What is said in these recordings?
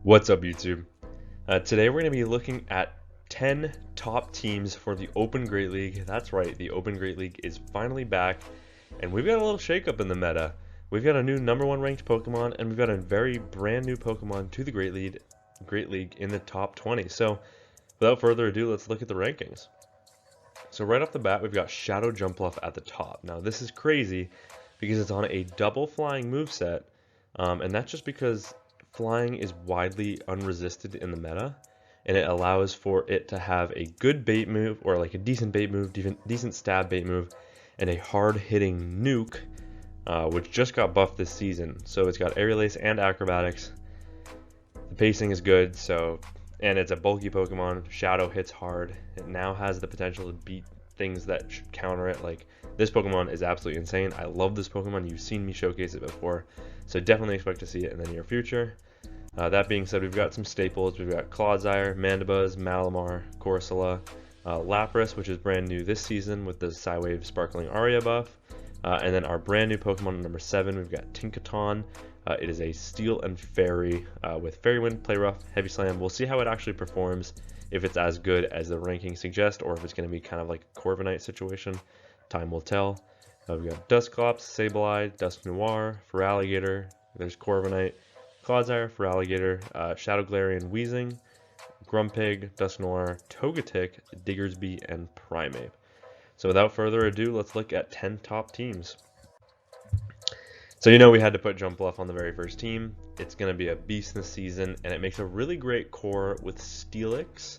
What's up, YouTube? Today we're going to be looking at 10 top teams for the Open Great League. That's right, the Open Great League is finally back, and we've got a little shakeup in the meta. We've got a new #1 ranked Pokemon, and we've got a very brand new Pokemon to the Great League in the top 20. So, without further ado, let's look at the rankings. So right off the bat, we've got Shadow Jumpluff at the top. Now this is crazy because it's on a double flying moveset, and that's just because flying is widely unresisted in the meta, and it allows for it to have a good bait move, or like a decent bait move, decent stab bait move, and a hard-hitting nuke, which just got buffed this season. So it's got Aerial Ace and Acrobatics. The pacing is good, and it's a bulky Pokemon. Shadow hits hard. It now has the potential to beat things that should counter it. Like, this Pokemon is absolutely insane. I love this Pokemon. You've seen me showcase it before, so definitely expect to see it in the near future. That being said, we've got some staples. We've got Clodsire, Mandibuzz, Malamar, Corsola, Lapras, which is brand new this season with the Psywave Sparkling Aria buff. And then our brand new Pokemon number 7, we've got Tinkaton. It is a Steel and Fairy with Fairy Wind, Play Rough, Heavy Slam. We'll see how it actually performs, if it's as good as the ranking suggests, or if it's going to be kind of like a Corviknight situation. Time will tell. We've got Dusclops, Sableye, Dusk Noir, Feraligatr, there's Corviknight, Clodsire, Feraligatr, Shadow Galarian, Weezing, Grumpig, Dusk Noir, Togetic, Diggersby, and Primeape. So without further ado, let's look at 10 top teams. So we had to put Jumpluff on the very first team. It's going to be a beast this season, and it makes a really great core with Steelix,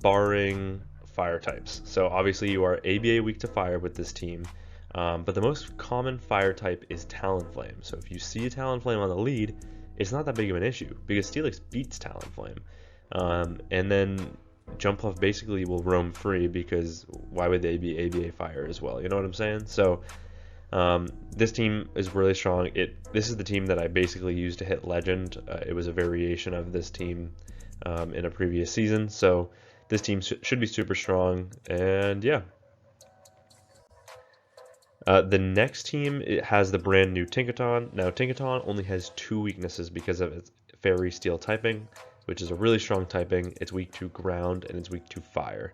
barring fire types. So obviously you are ABA weak to fire with this team, but the most common fire type is Talonflame. So if you see a Talonflame on the lead, it's not that big of an issue because Steelix beats Talonflame. And then Jumpluff basically will roam free because why would they be ABA fire as well? You know what I'm saying? So this team is really strong. This is the team that I basically used to hit Legend. It was a variation of this team in a previous season. So this team should be super strong, and yeah. The next team, it has the brand new Tinkaton. Now Tinkaton only has 2 weaknesses because of its Fairy Steel typing, which is a really strong typing. It's weak to ground and it's weak to fire.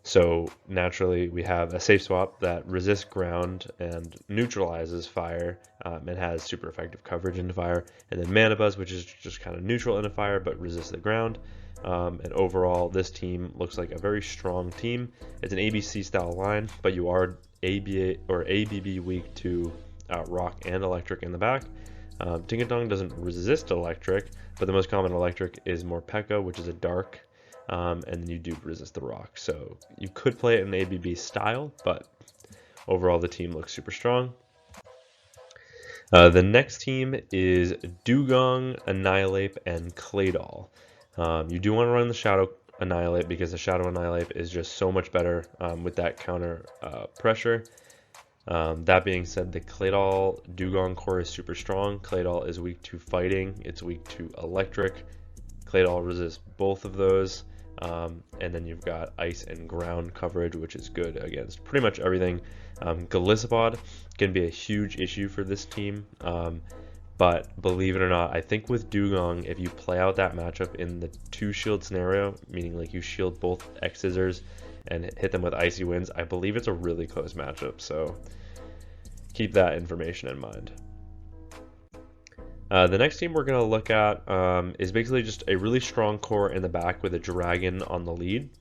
So naturally we have a safe swap that resists ground and neutralizes fire, and has super effective coverage into fire. And then Mandibuzz, which is just kind of neutral into fire but resists the ground. And overall, this team looks like a very strong team. It's an ABC style line, but you are ABA or ABB weak to rock and electric in the back. Tinkaton doesn't resist electric, but the most common electric is Morpeko, which is a dark, and then you do resist the rock. So you could play it in ABB style, but overall the team looks super strong. The next team is Dugong, Annihilate, and Claydol. You do want to run the Shadow Annihilate because the Shadow Annihilate is just so much better with that counter pressure. That being said, the Claydol Dugong core is super strong. Claydol is weak to fighting, it's weak to electric. Claydol resists both of those, and then you've got ice and ground coverage, which is good against pretty much everything. Golisopod can be a huge issue for this team, but believe it or not, I think with Dugong, if you play out that matchup in the 2-shield scenario, meaning like you shield both X-Scissors and hit them with Icy Winds, I believe it's a really close matchup, so keep that information in mind. The next team we're going to look at is basically just a really strong core in the back with a dragon on the lead.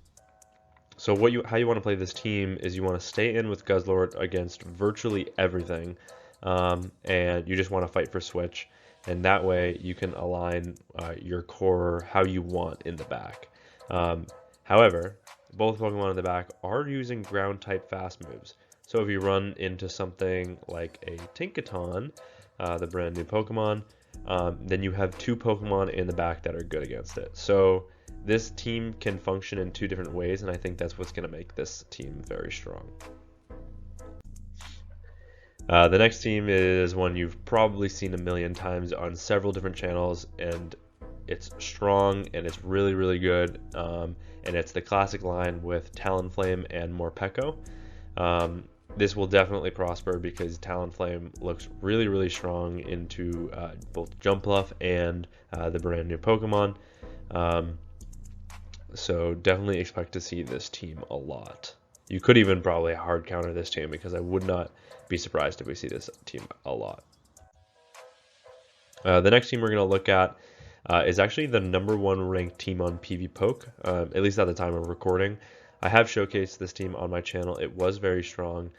So how you want to play this team is you want to stay in with Guzzlord against virtually everything, and you just want to fight for switch, and that way you can align your core how you want in the back. However, both Pokemon in the back are using ground type fast moves, so if you run into something like a Tinkaton, the brand new Pokemon, then you have 2 Pokemon in the back that are good against it. So this team can function in 2 different ways, and I think that's what's going to make this team very strong. The next team is one you've probably seen a million times on several different channels, and it's strong and it's really, really good. And it's the classic line with Talonflame and Morpeko. this will definitely prosper because Talonflame looks really, really strong into both Jumpluff and the brand new Pokemon. So definitely expect to see this team a lot. You could even probably hard counter this team because I would not be surprised if we see this team a lot. The next team we're going to look at is actually the #1 ranked team on PvPoke, at least at the time of recording. I have showcased this team on my channel. It was very strong.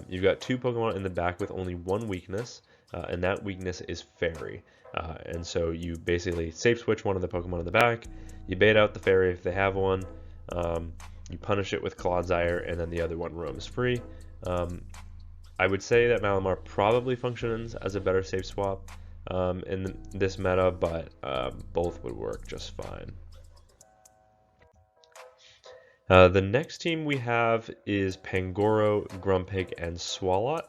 You've got 2 Pokemon in the back with only 1 weakness, and that weakness is Fairy. And so you basically safe switch one of the Pokemon in the back, you bait out the Fairy if they have one, you punish it with Clodsire, and then the other one roams free. I would say that Malamar probably functions as a better safe swap in this meta, but both would work just fine. The next team we have is Pangoro, Grumpig, and Swalot.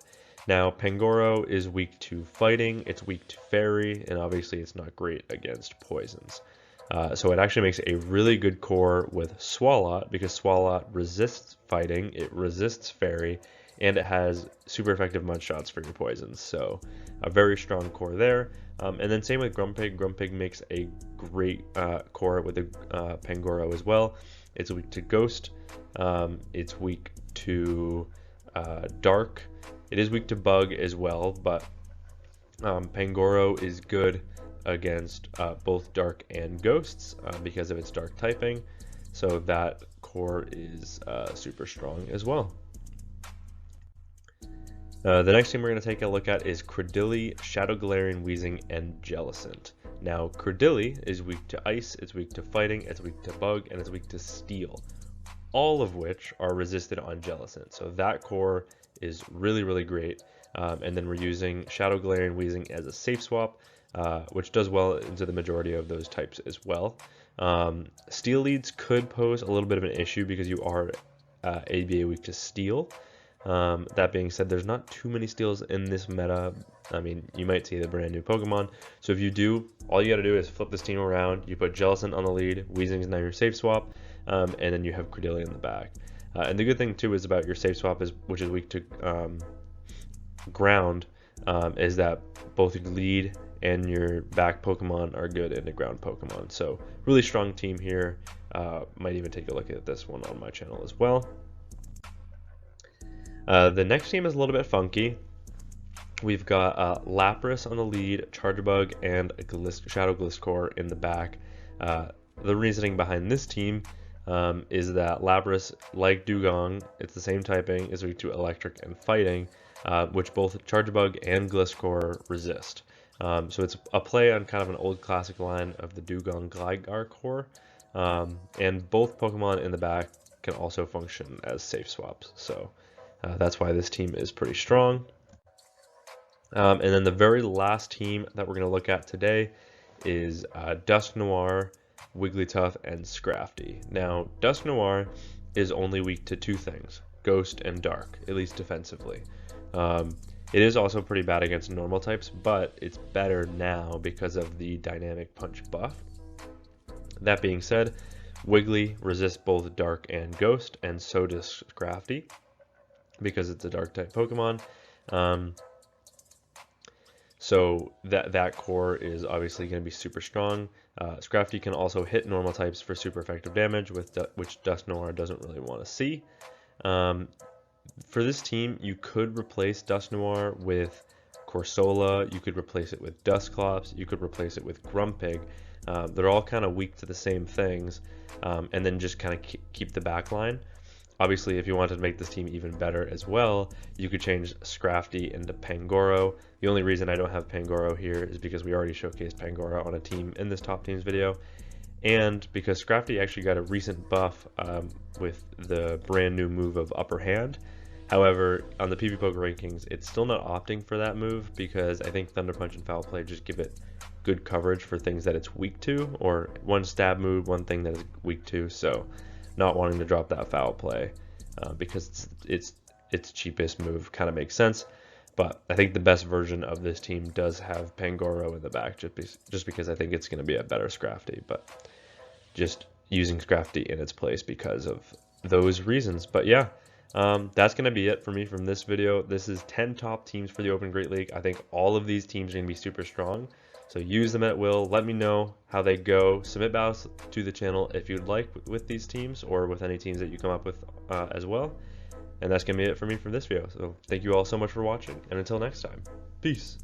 Now, Pangoro is weak to fighting, it's weak to fairy, and obviously it's not great against poisons. So it actually makes a really good core with Swalot because Swalot resists fighting, it resists fairy, and it has super effective mud shots for your poisons. So a very strong core there. And then same with Grumpig. Grumpig makes a great core with the Pangoro as well. It's weak to Ghost. It's weak to Dark. It is weak to Bug as well, but Pangoro is good against both Dark and Ghosts because of its Dark typing. So that core is super strong as well. The next team we're going to take a look at is Credilli, Shadow Galarian, Weezing, and Jellicent. Now, Credilli is weak to Ice, it's weak to Fighting, it's weak to Bug, and it's weak to Steel, all of which are resisted on Jellicent. So that core is really, really great. And then we're using Shadow Galarian, Weezing as a safe swap, which does well into the majority of those types as well. Steel leads could pose a little bit of an issue because you are ABA weak to Steel. That being said, there's not too many Steels in this meta. I mean, you might see the brand new Pokemon. So if you do, all you got to do is flip this team around. You put Jellicent on the lead, Weezing is now your safe swap, and then you have Credilli in the back. And the good thing too is about your safe swap, which is weak to ground, is that both your lead and your back Pokemon are good into ground Pokemon. So really strong team here. Might even take a look at this one on my channel as well. The next team is a little bit funky. We've got Lapras on the lead, Charjabug, and Shadow Gliscor in the back. The reasoning behind this team is that Lapras, like Dugong, it's the same typing, is weak to Electric and Fighting, which both Charjabug and Gliscor resist. So it's a play on kind of an old classic line of the Dugong Gligar core, and both Pokemon in the back can also function as safe swaps. So that's why this team is pretty strong. And then the very last team that we're going to look at today is Dusk Noir, Wigglytuff, and Scrafty. Now, Dusk Noir is only weak to 2 things, Ghost and Dark, at least defensively. It is also pretty bad against normal types, but it's better now because of the Dynamic Punch buff. That being said, Wiggly resists both Dark and Ghost, and so does Scrafty, because it's a Dark type Pokemon. So that core is obviously going to be super strong. Scrafty can also hit normal types for super effective damage, which Dusk Noir doesn't really want to see. For this team, you could replace Dusk Noir with Corsola, you could replace it with Dusclops, you could replace it with Grumpig. They're all kind of weak to the same things, and then just kind of keep the back line. Obviously, if you wanted to make this team even better as well, you could change Scrafty into Pangoro. The only reason I don't have Pangoro here is because we already showcased Pangoro on a team in this top teams video, and because Scrafty actually got a recent buff with the brand new move of Upper Hand. However, on the PvPoke rankings, it's still not opting for that move because I think Thunder Punch and Foul Play just give it good coverage for things that it's weak to, or one stab move, one thing that it's weak to. So not wanting to drop that Foul Play because its cheapest move kind of makes sense. But I think the best version of this team does have Pangoro in the back, just because I think it's going to be a better Scrafty. But just using Scrafty in its place because of those reasons. But yeah, That's going to be it for me from this video. This is 10 top teams for the Open Great League. I think all of these teams are going to be super strong. So use them at will. Let me know how they go. Submit battles to the channel if you'd like with these teams or with any teams that you come up with as well. And that's going to be it for me from this video. So thank you all so much for watching. And until next time, peace.